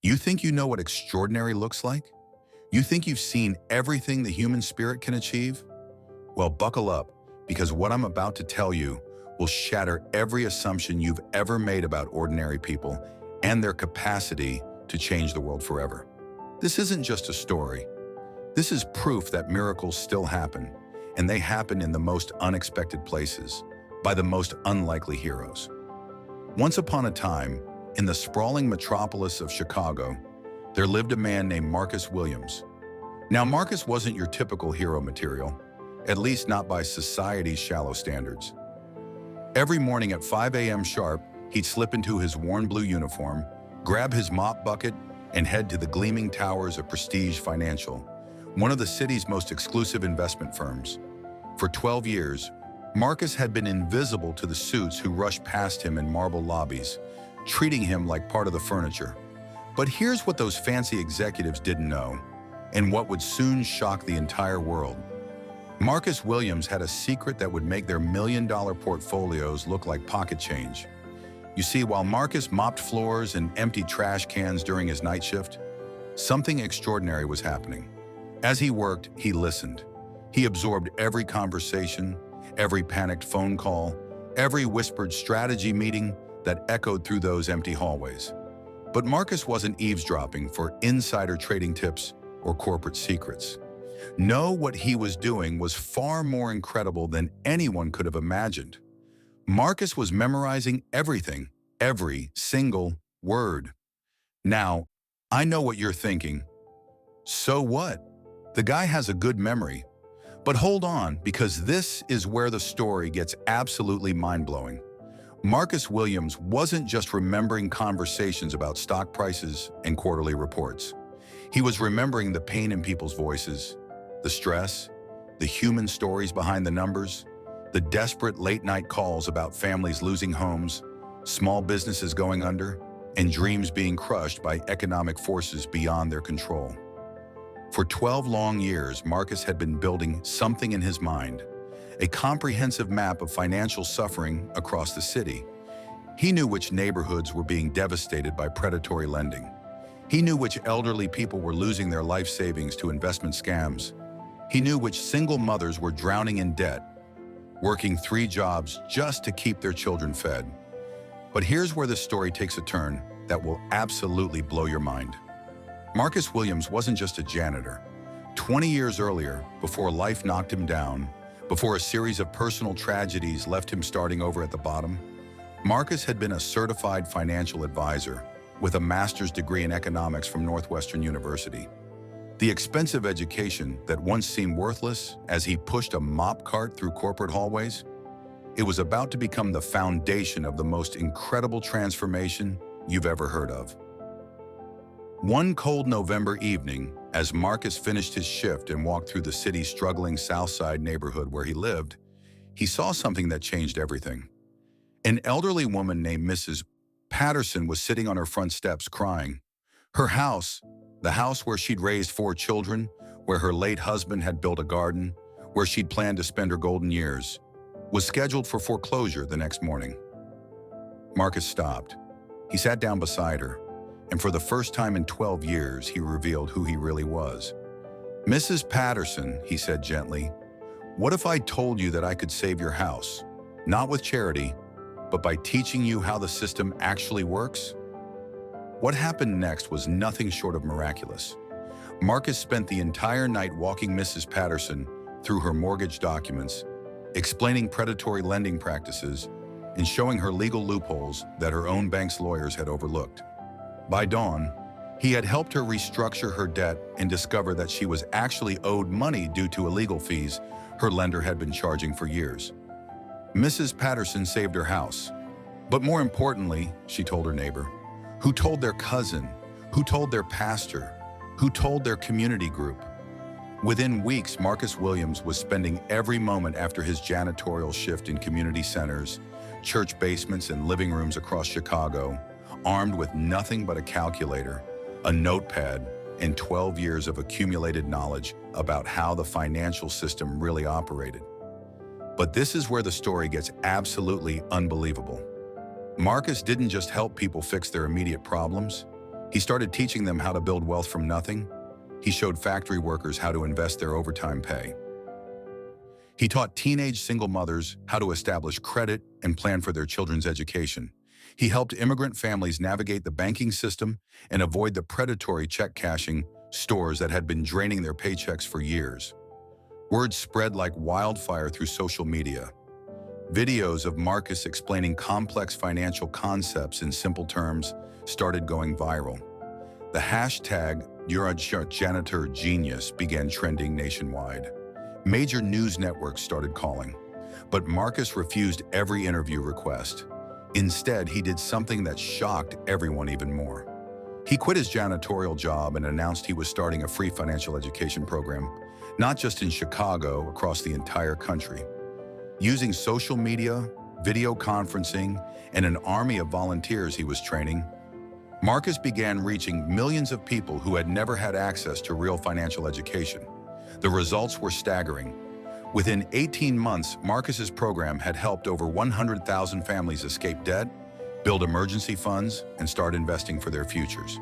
You think you know what extraordinary looks like? You think you've seen everything the human spirit can achieve? Well, buckle up, because what I'm about to tell you will shatter every assumption you've ever made about ordinary people and their capacity to change the world forever. This isn't just a story. This is proof that miracles still happen, and they happen in the most unexpected places, by the most unlikely heroes. Once upon a time, in the sprawling metropolis of Chicago, there lived a man named Marcus Williams. Now, Marcus wasn't your typical hero material, at least not by society's shallow standards. Every morning at 5 a.m. sharp, he'd slip into his worn blue uniform, grab his mop bucket, and head to the gleaming towers of Prestige Financial, one of the city's most exclusive investment firms. For 12 years, Marcus had been invisible to the suits who rushed past him in marble lobbies, treating him like part of the furniture. But here's what those fancy executives didn't know, and what would soon shock the entire world. Marcus Williams had a secret that would make their million-dollar portfolios look like pocket change. You see, while Marcus mopped floors and emptied trash cans during his night shift, something extraordinary was happening. As he worked, he listened. He absorbed every conversation, every panicked phone call, every whispered strategy meeting that echoed through those empty hallways. But Marcus wasn't eavesdropping for insider trading tips or corporate secrets. No, what he was doing was far more incredible than anyone could have imagined. Marcus was memorizing everything, every single word. Now, I know what you're thinking. So what? The guy has a good memory. But hold on, because this is where the story gets absolutely mind-blowing. Marcus Williams wasn't just remembering conversations about stock prices and quarterly reports. He was remembering the pain in people's voices, the stress, the human stories behind the numbers, the desperate late-night calls about families losing homes, small businesses going under, and dreams being crushed by economic forces beyond their control. For 12 long years, Marcus had been building something in his mind, a comprehensive map of financial suffering across the city. He knew which neighborhoods were being devastated by predatory lending. He knew which elderly people were losing their life savings to investment scams. He knew which single mothers were drowning in debt, working 3 jobs just to keep their children fed. But here's where the story takes a turn that will absolutely blow your mind. Marcus Williams wasn't just a janitor. 20 years earlier, before life knocked him down, before a series of personal tragedies left him starting over at the bottom, Marcus had been a certified financial advisor with a master's degree in economics from Northwestern University. The expensive education that once seemed worthless as he pushed a mop cart through corporate hallways, it was about to become the foundation of the most incredible transformation you've ever heard of. One cold November evening, as Marcus finished his shift and walked through the city's struggling South Side neighborhood where he lived, he saw something that changed everything. An elderly woman named Mrs. Patterson was sitting on her front steps crying. Her house, the house where she'd raised 4 children, where her late husband had built a garden, where she'd planned to spend her golden years, was scheduled for foreclosure the next morning. Marcus stopped. He sat down beside her, and for the first time in 12 years, he revealed who he really was. "Mrs. Patterson," he said gently, "what if I told you that I could save your house, not with charity, but by teaching you how the system actually works?" What happened next was nothing short of miraculous. Marcus spent the entire night walking Mrs. Patterson through her mortgage documents, explaining predatory lending practices, and showing her legal loopholes that her own bank's lawyers had overlooked. By dawn, he had helped her restructure her debt and discover that she was actually owed money due to illegal fees her lender had been charging for years. Mrs. Patterson saved her house. But more importantly, she told her neighbor, who told their cousin, who told their pastor, who told their community group. Within weeks, Marcus Williams was spending every moment after his janitorial shift in community centers, church basements, and living rooms across Chicago, armed with nothing but a calculator, a notepad, and 12 years of accumulated knowledge about how the financial system really operated. But this is where the story gets absolutely unbelievable. Marcus didn't just help people fix their immediate problems. He started teaching them how to build wealth from nothing. He showed factory workers how to invest their overtime pay. He taught teenage single mothers how to establish credit and plan for their children's education. He helped immigrant families navigate the banking system and avoid the predatory check cashing stores that had been draining their paychecks for years. Word spread like wildfire through social media. Videos of Marcus explaining complex financial concepts in simple terms started going viral. The hashtag "You're a Janitor Genius" began trending nationwide. Major news networks started calling, but Marcus refused every interview request. Instead, he did something that shocked everyone even more. He quit his janitorial job and announced he was starting a free financial education program, not just in Chicago, across the entire country. Using social media, video conferencing, and an army of volunteers he was training, Marcus began reaching millions of people who had never had access to real financial education. The results were staggering. Within 18 months, Marcus's program had helped over 100,000 families escape debt, build emergency funds, and start investing for their futures.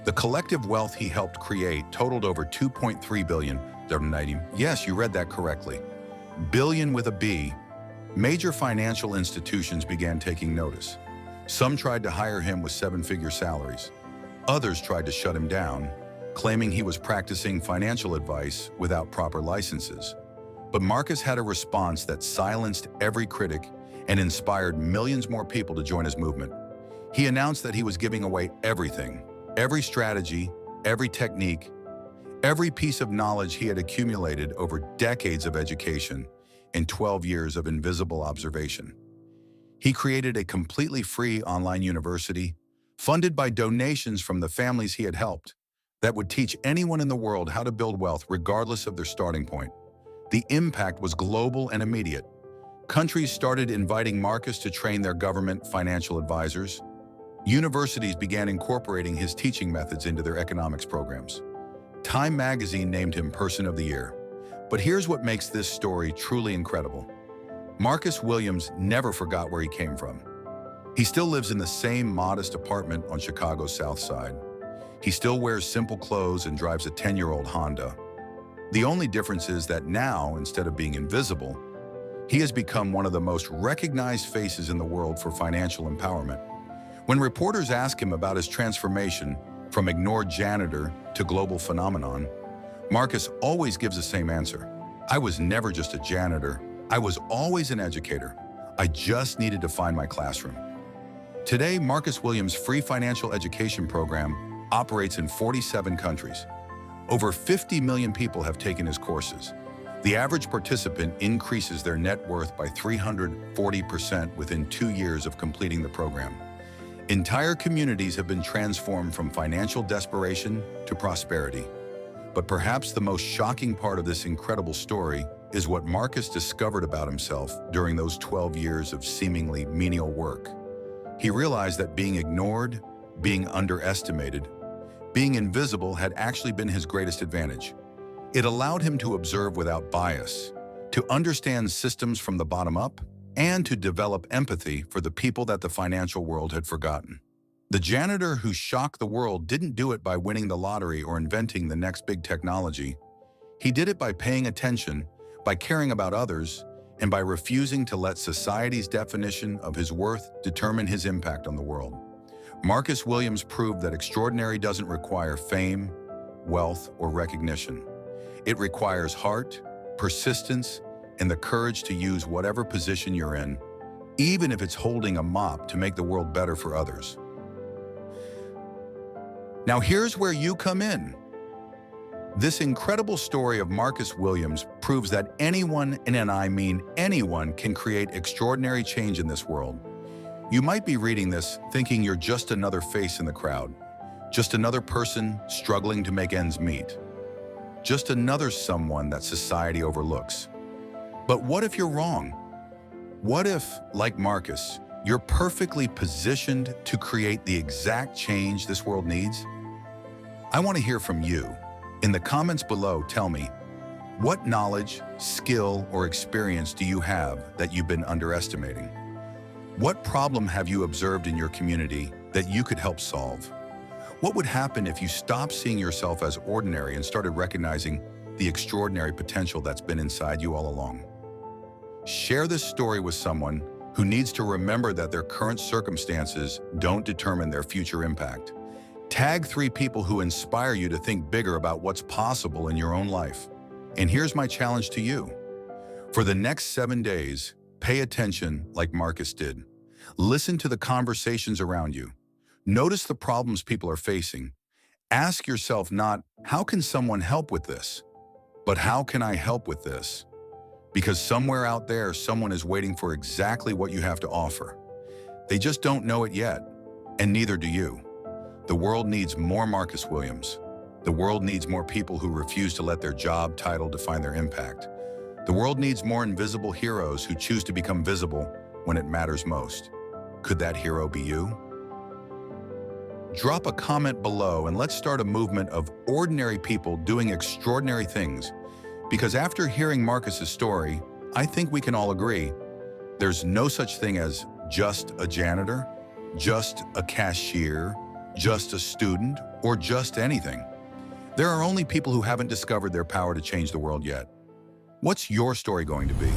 The collective wealth he helped create totaled over $2.3 billion. Yes, you read that correctly. Billion with a B. Major financial institutions began taking notice. Some tried to hire him with seven-figure salaries. Others tried to shut him down, claiming he was practicing financial advice without proper licenses. But Marcus had a response that silenced every critic and inspired millions more people to join his movement. He announced that he was giving away everything, every strategy, every technique, every piece of knowledge he had accumulated over decades of education and 12 years of invisible observation. He created a completely free online university, funded by donations from the families he had helped, that would teach anyone in the world how to build wealth regardless of their starting point. The impact was global and immediate. Countries started inviting Marcus to train their government financial advisors. Universities began incorporating his teaching methods into their economics programs. Time magazine named him Person of the Year. But here's what makes this story truly incredible. Marcus Williams never forgot where he came from. He still lives in the same modest apartment on Chicago's South Side. He still wears simple clothes and drives a 10-year-old Honda. The only difference is that now, instead of being invisible, he has become one of the most recognized faces in the world for financial empowerment. When reporters ask him about his transformation from ignored janitor to global phenomenon, Marcus always gives the same answer. I was never just a janitor. I was always an educator. I just needed to find my classroom. Today, Marcus Williams' free financial education program operates in 47 countries. Over 50 million people have taken his courses. The average participant increases their net worth by 340% within 2 years of completing the program. Entire communities have been transformed from financial desperation to prosperity. But perhaps the most shocking part of this incredible story is what Marcus discovered about himself during those 12 years of seemingly menial work. He realized that being ignored, being underestimated, being invisible had actually been his greatest advantage. It allowed him to observe without bias, to understand systems from the bottom up, and to develop empathy for the people that the financial world had forgotten. The janitor who shocked the world didn't do it by winning the lottery or inventing the next big technology. He did it by paying attention, by caring about others, and by refusing to let society's definition of his worth determine his impact on the world. Marcus Williams proved that extraordinary doesn't require fame, wealth, or recognition. It requires heart, persistence, and the courage to use whatever position you're in, even if it's holding a mop to make the world better for others. Now here's where you come in. This incredible story of Marcus Williams proves that anyone, and I mean anyone, can create extraordinary change in this world. You might be reading this thinking you're just another face in the crowd, just another person struggling to make ends meet, just another someone that society overlooks. But what if you're wrong? What if, like Marcus, you're perfectly positioned to create the exact change this world needs? I want to hear from you. In the comments below, tell me, what knowledge, skill, or experience do you have that you've been underestimating? What problem have you observed in your community that you could help solve? What would happen if you stopped seeing yourself as ordinary and started recognizing the extraordinary potential that's been inside you all along? Share this story with someone who needs to remember that their current circumstances don't determine their future impact. Tag 3 people who inspire you to think bigger about what's possible in your own life. And here's my challenge to you. For the next 7 days, pay attention like Marcus did. Listen to the conversations around you. Notice the problems people are facing. Ask yourself not, how can someone help with this? But how can I help with this? Because somewhere out there, someone is waiting for exactly what you have to offer. They just don't know it yet, and neither do you. The world needs more Marcus Williams. The world needs more people who refuse to let their job title define their impact. The world needs more invisible heroes who choose to become visible when it matters most. Could that hero be you? Drop a comment below and let's start a movement of ordinary people doing extraordinary things. Because after hearing Marcus's story, I think we can all agree there's no such thing as just a janitor, just a cashier, just a student, or just anything. There are only people who haven't discovered their power to change the world yet. What's your story going to be?